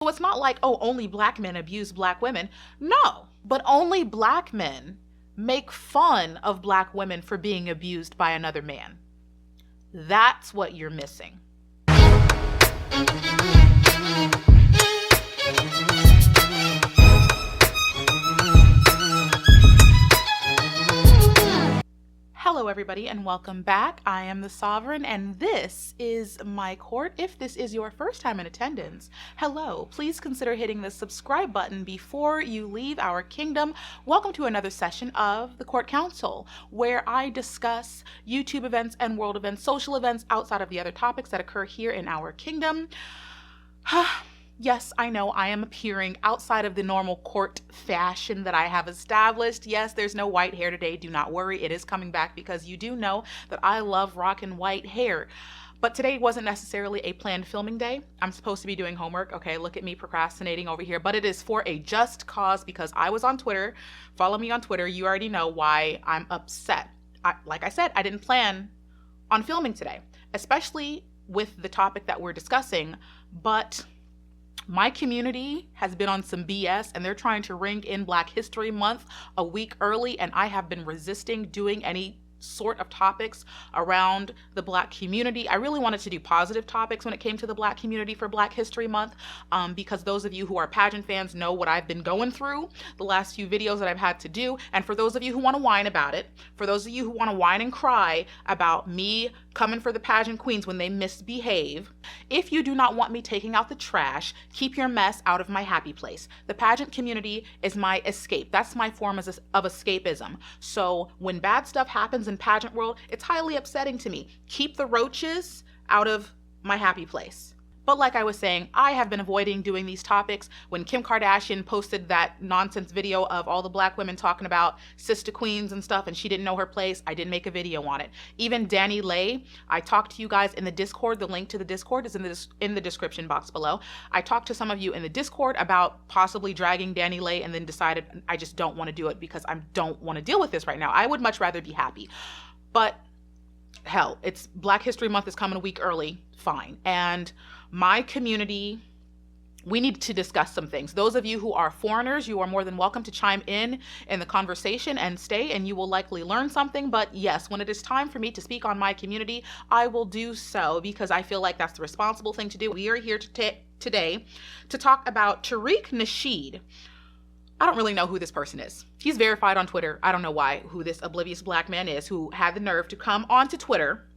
So it's not like, oh, only black men abuse black women. No, but only black men make fun of black women for being abused by another man. That's what you're missing. Hello everybody and welcome back. I am the Sovereign and this is my court. If this is your first time in attendance, hello, please consider hitting the subscribe button before you leave our kingdom. Welcome to another session of the Court Council, where I discuss YouTube events and world events, social events outside of the other topics that occur here in our kingdom. Yes, I know I am appearing outside of the normal court fashion that I have established. Yes, there's no white hair today. Do not worry. It is coming back because you do know that I love rocking white hair. But today wasn't necessarily a planned filming day. I'm supposed to be doing homework. Okay, look at me procrastinating over here. But it is for a just cause because I was on Twitter. Follow me on Twitter. You already know why I'm upset. Like I said, I didn't plan on filming today, especially with the topic that we're discussing. But my community has been on some BS and they're trying to ring in Black History Month a week early, and I have been resisting doing any sort of topics around the Black community. I really wanted to do positive topics when it came to the Black community for Black History Month, because those of you who are pageant fans know what I've been going through the last few videos that I've had to do. And for those of you who want to whine about it, for those of you who want to whine and cry about me coming for the pageant queens when they misbehave, if you do not want me taking out the trash, keep your mess out of my happy place. The pageant community is my escape. That's my form of escapism. So when bad stuff happens in pageant world, it's highly upsetting to me. Keep the roaches out of my happy place. But like I was saying, I have been avoiding doing these topics. When Kim Kardashian posted that nonsense video of all the Black women talking about sister queens and stuff and she didn't know her place, I didn't make a video on it. Even Danny Lay, I talked to you guys in the Discord. The link to the Discord is in the description box below. I talked to some of you in the Discord about possibly dragging Danny Lay and then decided I just don't want to do it because I don't want to deal with this right now. I would much rather be happy. But hell, it's Black History Month is coming a week early, fine. And my community, we need to discuss some things. Those of you who are foreigners, you are more than welcome to chime in the conversation and stay, and you will likely learn something. But yes, when it is time for me to speak on my community, I will do so because I feel like that's the responsible thing to do. We are here today to talk about Tariq Nasheed. I don't really know who this person is. He's verified on Twitter. I don't know who this oblivious Black man is who had the nerve to come onto Twitter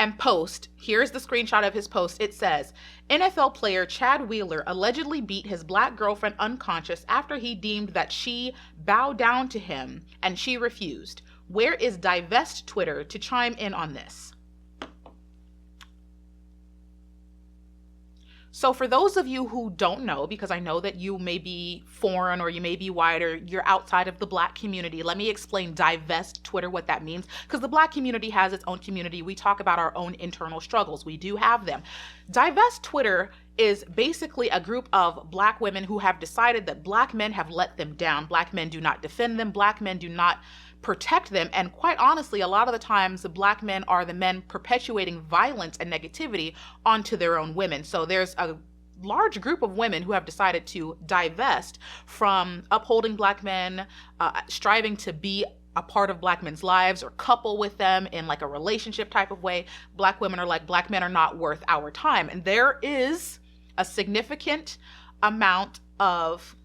and post. Here's the screenshot of his post. It says, NFL player Chad Wheeler allegedly beat his Black girlfriend unconscious after he deemed that she bowed down to him and she refused. Where is Divest Twitter to chime in on this? So for those of you who don't know, because I know that you may be foreign or you may be white or you're outside of the Black community, let me explain Divest Twitter, what that means. Because the Black community has its own community. We talk about our own internal struggles. We do have them. Divest Twitter is basically a group of Black women who have decided that Black men have let them down. Black men do not defend them. Black men do not protect them. And quite honestly, a lot of the times the Black men are the men perpetuating violence and negativity onto their own women. So there's a large group of women who have decided to divest from upholding Black men, striving to be a part of Black men's lives or couple with them in like a relationship type of way. Black women are like, Black men are not worth our time. And there is a significant amount of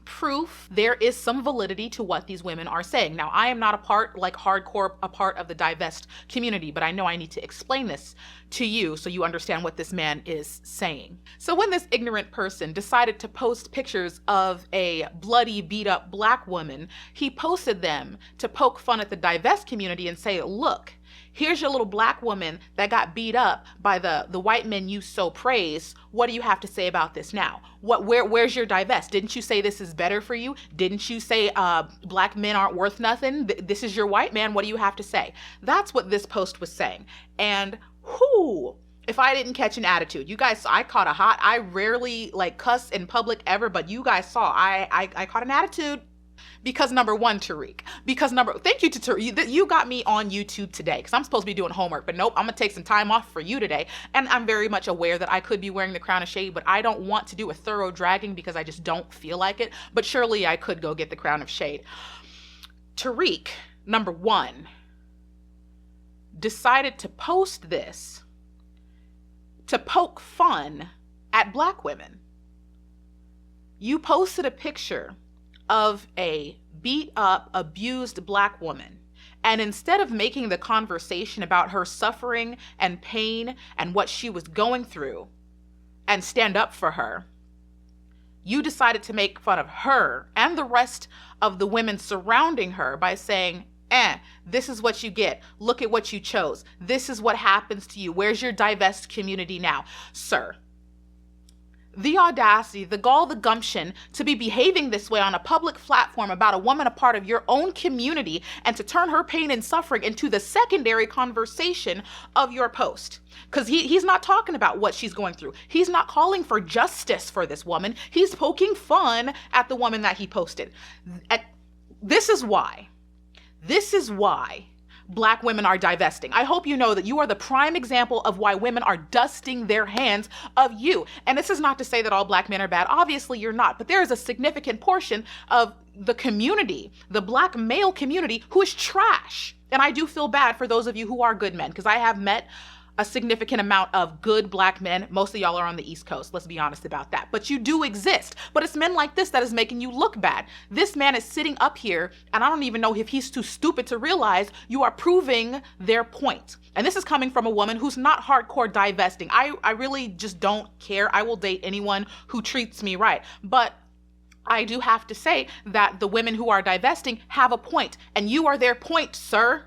proof, there is some validity to what these women are saying. Now, I am not a part of the Divest community, but I know I need to explain this to you so you understand what this man is saying. So when this ignorant person decided to post pictures of a bloody, beat up Black woman, he posted them to poke fun at the Divest community and say, look, here's your little Black woman that got beat up by the white men you so praise. What do you have to say about this now? Where's your Divest? Didn't you say this is better for you? Didn't you say Black men aren't worth nothing? This is your white man. What do you have to say? That's what this post was saying. And if I didn't catch an attitude, you guys, I caught I rarely like cuss in public ever, but you guys saw, I caught an attitude. Because number one, Tariq. Thank you to Tariq. You got me on YouTube today because I'm supposed to be doing homework, but nope, I'm gonna take some time off for you today. And I'm very much aware that I could be wearing the crown of shade, but I don't want to do a thorough dragging because I just don't feel like it. But surely I could go get the crown of shade. Tariq, number one, decided to post this to poke fun at Black women. You posted a picture of a beat up, abused Black woman. And instead of making the conversation about her suffering and pain and what she was going through and stand up for her, you decided to make fun of her and the rest of the women surrounding her by saying, this is what you get. Look at what you chose. This is what happens to you. Where's your Divest community now? Sir, the audacity, the gall, the gumption to be behaving this way on a public platform about a woman a part of your own community and to turn her pain and suffering into the secondary conversation of your post. Because he's not talking about what she's going through. He's not calling for justice for this woman. He's poking fun at the woman that he posted. This is why Black women are divesting. I hope you know that you are the prime example of why women are dusting their hands of you. And this is not to say that all Black men are bad. Obviously, you're not. But there is a significant portion of the community, the Black male community, who is trash. And I do feel bad for those of you who are good men, because I have met a significant amount of good Black men. Most of y'all are on the East Coast. Let's be honest about that. But you do exist. But it's men like this that is making you look bad. This man is sitting up here, and I don't even know if he's too stupid to realize you are proving their point. And this is coming from a woman who's not hardcore divesting. I really just don't care. I will date anyone who treats me right. But I do have to say that the women who are divesting have a point, and you are their point, sir.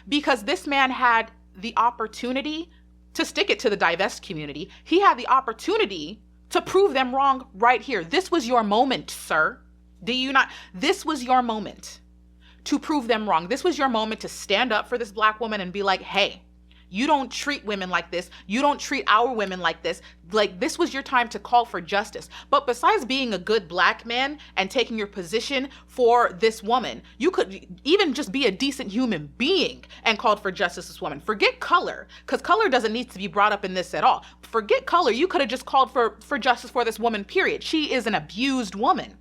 Because this man had the opportunity to stick it to the Divest community. He had the opportunity to prove them wrong right here. This was your moment, sir. Do you not? This was your moment to prove them wrong. This was your moment to stand up for this Black woman and be like, hey, you don't treat women like this. You don't treat our women like this. Like, this was your time to call for justice. But besides being a good Black man and taking your position for this woman, you could even just be a decent human being and called for justice this woman. Forget color, because color doesn't need to be brought up in this at all. Forget color. You could have just called for justice for this woman, period. She is an abused woman.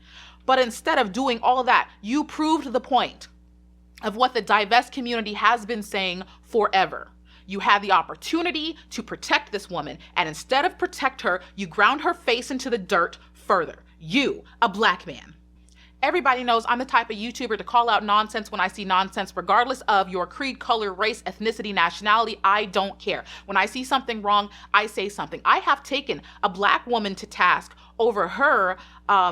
But instead of doing all of that, you proved the point of what the Divest community has been saying forever. You had the opportunity to protect this woman, and instead of protect her, you ground her face into the dirt further. You, a Black man. Everybody knows I'm the type of YouTuber to call out nonsense when I see nonsense, regardless of your creed, color, race, ethnicity, nationality. I don't care. When I see something wrong, I say something. I have taken a Black woman to task over her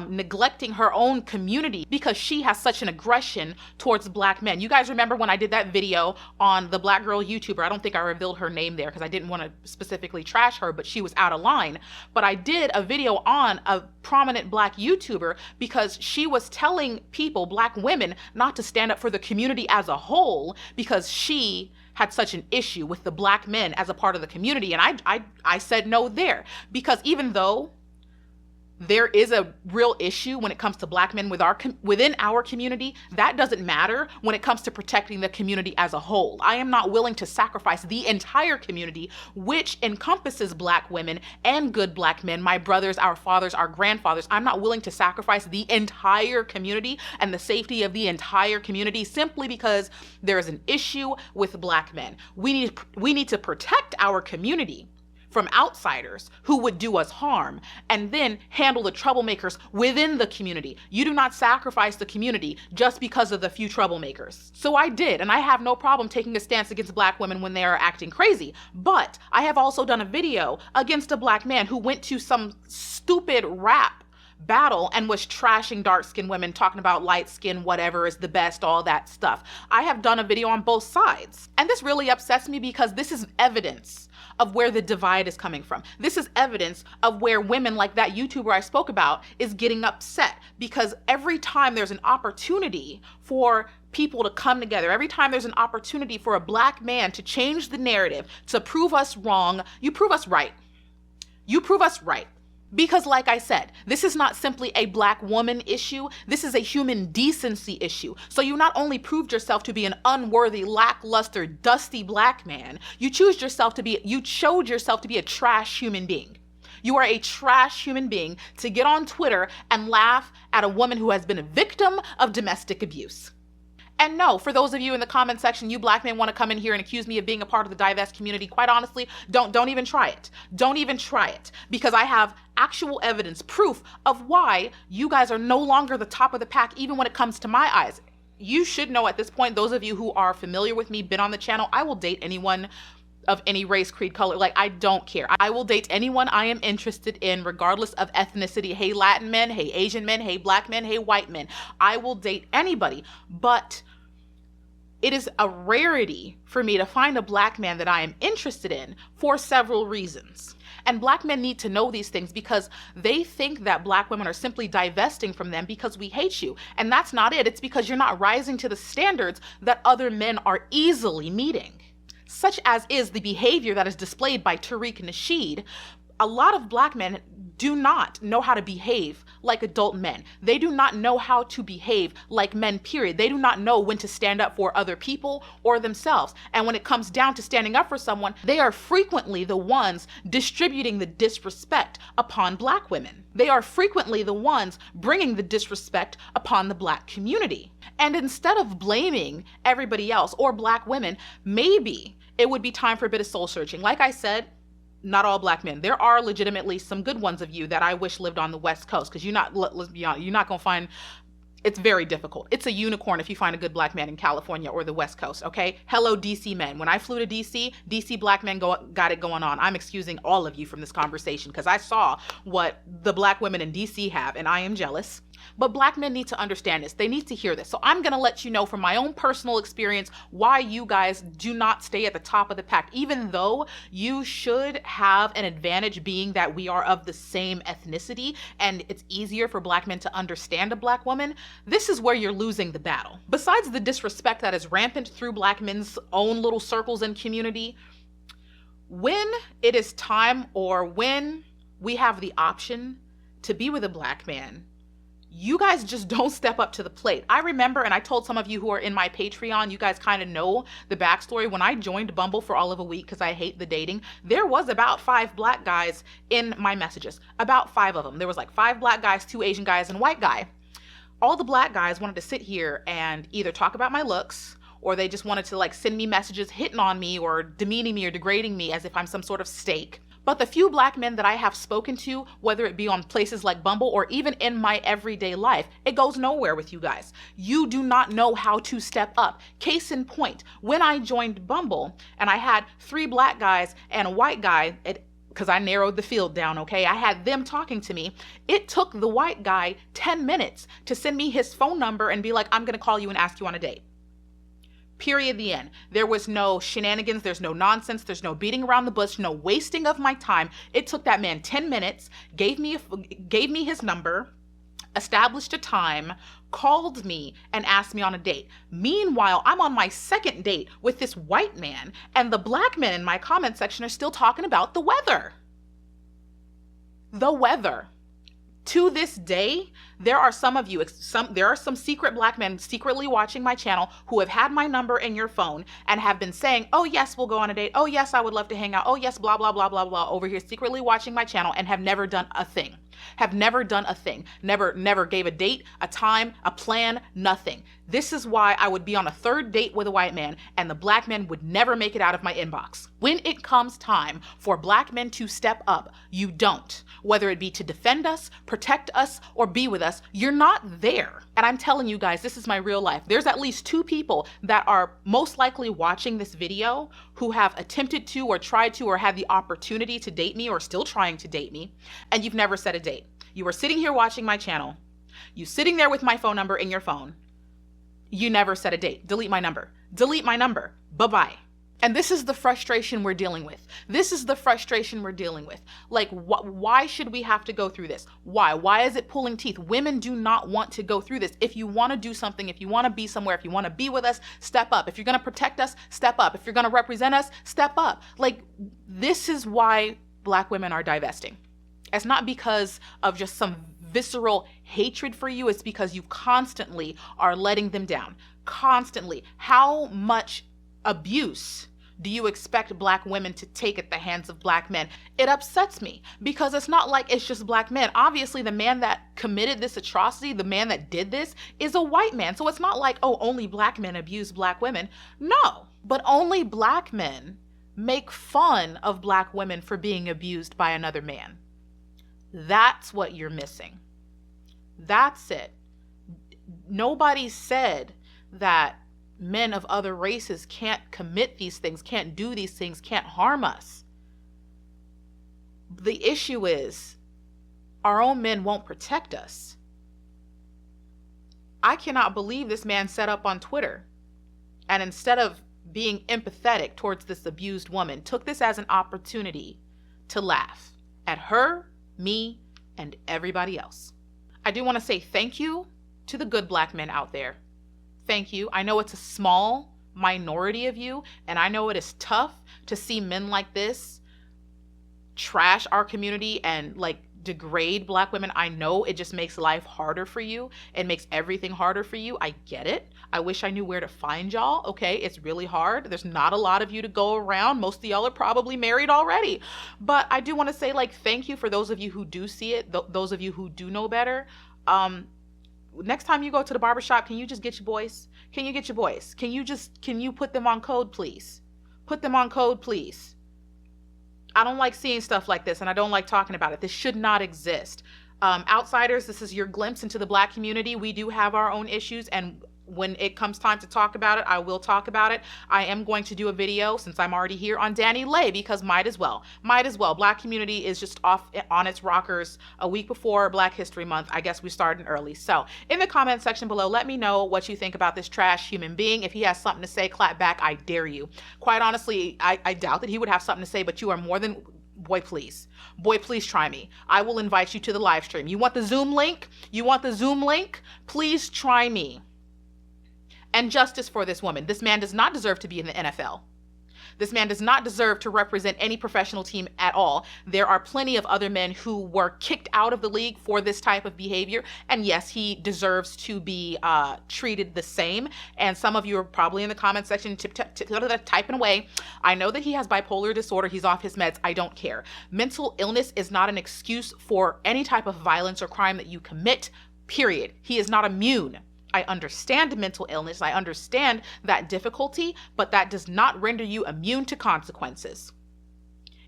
neglecting her own community because she has such an aggression towards Black men. You guys remember when I did that video on the Black girl YouTuber? I don't think I revealed her name there because I didn't want to specifically trash her, but she was out of line. But I did a video on a prominent Black YouTuber because she was telling people, Black women, not to stand up for the community as a whole because she had such an issue with the Black men as a part of the community. And I said no there, because even though there is a real issue when it comes to Black men within our community, that doesn't matter when it comes to protecting the community as a whole. I am not willing to sacrifice the entire community, which encompasses Black women and good Black men, my brothers, our fathers, our grandfathers. I'm not willing to sacrifice the entire community and the safety of the entire community simply because there is an issue with Black men. We need to protect our community from outsiders who would do us harm, and then handle the troublemakers within the community. You do not sacrifice the community just because of the few troublemakers. So I did, and I have no problem taking a stance against Black women when they are acting crazy. But I have also done a video against a Black man who went to some stupid rap battle and was trashing dark-skinned women, talking about light skin, whatever is the best, all that stuff. I have done a video on both sides. And this really upsets me because this is evidence of where the divide is coming from. This is evidence of where women like that YouTuber I spoke about is getting upset, because every time there's an opportunity for people to come together, every time there's an opportunity for a Black man to change the narrative, to prove us wrong, you prove us right. You prove us right. Because like I said, this is not simply a black woman issue. This is a human decency issue. So you not only proved yourself to be an unworthy, lackluster, dusty black man, you showed yourself to be a trash human being. You are a trash human being to get on Twitter and laugh at a woman who has been a victim of domestic abuse. And no, for those of you in the comment section, you black men want to come in here and accuse me of being a part of the Divest community, quite honestly, don't even try it. Don't even try it, because I have actual evidence, proof of why you guys are no longer the top of the pack, even when it comes to my eyes. You should know at this point, those of you who are familiar with me, been on the channel, I will date anyone of any race, creed, color. Like, I don't care. I will date anyone I am interested in, regardless of ethnicity. Hey, Latin men, hey, Asian men, hey, black men, hey, white men. I will date anybody, but it is a rarity for me to find a black man that I am interested in for several reasons. And black men need to know these things because they think that black women are simply divesting from them because we hate you. And that's not it. It's because you're not rising to the standards that other men are easily meeting, such as is the behavior that is displayed by Tariq Nasheed. A lot of black men do not know how to behave like adult men. They do not know how to behave like men, period. They do not know when to stand up for other people or themselves. And when it comes down to standing up for someone, they are frequently the ones distributing the disrespect upon black women. They are frequently the ones bringing the disrespect upon the black community. And instead of blaming everybody else or black women, maybe it would be time for a bit of soul searching. Like I said, not all black men. There are legitimately some good ones of you that I wish lived on the West Coast, because let's be honest, you're not going to find, it's very difficult. It's a unicorn if you find a good black man in California or the West Coast, okay? Hello, DC men. When I flew to DC black men got it going on. I'm excusing all of you from this conversation because I saw what the black women in DC have, and I am jealous. But black men need to understand this. They need to hear this. So I'm going to let you know from my own personal experience why you guys do not stay at the top of the pack, even though you should have an advantage being that we are of the same ethnicity and it's easier for black men to understand a black woman. This is where you're losing the battle. Besides the disrespect that is rampant through black men's own little circles and community, when it is time or when we have the option to be with a black man, you guys just don't step up to the plate. I remember, and I told some of you who are in my Patreon, you guys kind of know the backstory. When I joined Bumble for all of a week because I hate the dating, there was about 5 black guys in my messages. About 5 of them. There was like 5 black guys, 2 Asian guys, and a white guy. All the black guys wanted to sit here and either talk about my looks, or they just wanted to like send me messages hitting on me or demeaning me or degrading me as if I'm some sort of steak. But the few black men that I have spoken to, whether it be on places like Bumble or even in my everyday life, it goes nowhere with you guys. You do not know how to step up. Case in point, when I joined Bumble and I had 3 black guys and a white guy, because I narrowed the field down, okay? I had them talking to me. It took the white guy 10 minutes to send me his phone number and be like, I'm going to call you and ask you on a date. Period, the end. There was no shenanigans, there's no nonsense, there's no beating around the bush, no wasting of my time. It took that man 10 minutes, gave me his number, established a time, called me, and asked me on a date. Meanwhile, I'm on my 2nd date with this white man, and the black men in my comment section are still talking about the weather. The weather. To this day, there are some of you, there are some secret black men secretly watching my channel who have had my number in your phone and have been saying, oh yes, we'll go on a date. Oh yes, I would love to hang out. Oh yes, blah, blah, blah, blah, blah, over here secretly watching my channel and have never done a thing. Never gave a date, a time, a plan, nothing. This is why I would be on a 3rd date with a white man and the black men would never make it out of my inbox. When it comes time for black men to step up, you don't. Whether it be to defend us, protect us, or be with us, you're not there. And I'm telling you guys, this is my real life. There's at least 2 people that are most likely watching this video who have attempted to or tried to or had the opportunity to date me or still trying to date me, and you've never set a date. You were sitting here watching my channel. You sitting there with my phone number in your phone. You never set a date. Delete my number. Delete my number. Bye-bye. And this is the frustration we're dealing with. This is the frustration we're dealing with. Like, why should we have to go through this? Why? Why is it pulling teeth? Women do not want to go through this. If you want to do something, if you want to be somewhere, if you want to be with us, step up. If you're going to protect us, step up. If you're going to represent us, step up. Like, this is why black women are divesting. It's not because of just some visceral hatred for you. It's because you constantly are letting them down. Constantly. How much abuse do you expect Black women to take at the hands of Black men? It upsets me because it's not like it's just Black men. Obviously, the man that committed this atrocity, the man that did this, is a white man. So it's not like, oh, only Black men abuse Black women. No, but only Black men make fun of Black women for being abused by another man. That's what you're missing. That's it. Nobody said that men of other races can't commit these things, can't do these things, can't harm us. The issue is our own men won't protect us. I cannot believe this man set up on Twitter and instead of being empathetic towards this abused woman, took this as an opportunity to laugh at her, me, and everybody else. I do want to say thank you to the good Black men out there. Thank you. I know it's a small minority of you, and I know it is tough to see men like this trash our community and like degrade Black women. I know it just makes life harder for you. It makes everything harder for you. I get it. I wish I knew where to find y'all. Okay, it's really hard. There's not a lot of you to go around. Most of y'all are probably married already. But I do want to say, like, thank you for those of you who do see it, those of you who do know better. Next time you go to the barbershop, can you just get your boys? Can you get your boys? Can you put them on code, please? Put them on code, please. I don't like seeing stuff like this, and I don't like talking about it. This should not exist. Outsiders, this is your glimpse into the Black community. We do have our own issues, and when it comes time to talk about it, I will talk about it. I am going to do a video, since I'm already here, on Danny Lay, because might as well. Black community is just off on its rockers a week before Black History Month. I guess we started early. So in the comment section below, let me know what you think about this trash human being. If he has something to say, clap back. I dare you. Quite honestly, I doubt that he would have something to say, but you are more than... Boy, please try me. I will invite you to the live stream. You want the Zoom link? Please try me. And justice for this woman. This man does not deserve to be in the NFL. This man does not deserve to represent any professional team at all. There are plenty of other men who were kicked out of the league for this type of behavior. And yes, he deserves to be treated the same. And some of you are probably in the comment section typing away. I know that he has bipolar disorder. He's off his meds. I don't care. Mental illness is not an excuse for any type of violence or crime that you commit, period. He is not immune. I understand mental illness. I understand that difficulty, but that does not render you immune to consequences.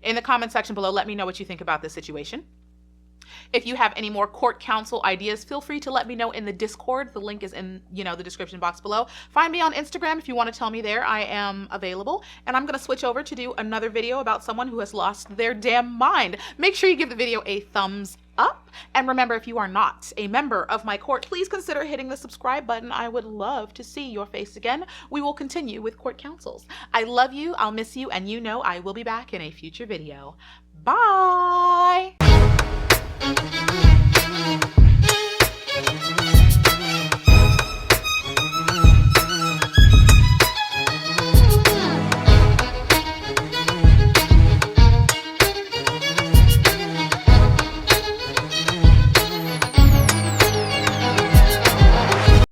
In the comment section below, let me know what you think about this situation. If you have any more court counsel ideas, feel free to let me know in the Discord. The link is in, the description box below. Find me on Instagram if you want to tell me there. I am available. And I'm going to switch over to do another video about someone who has lost their damn mind. Make sure you give the video a thumbs up. And remember, if you are not a member of my court, please consider hitting the subscribe button. I would love to see your face again. We will continue with court counsels. I love you. I'll miss you. And I will be back in a future video. Bye.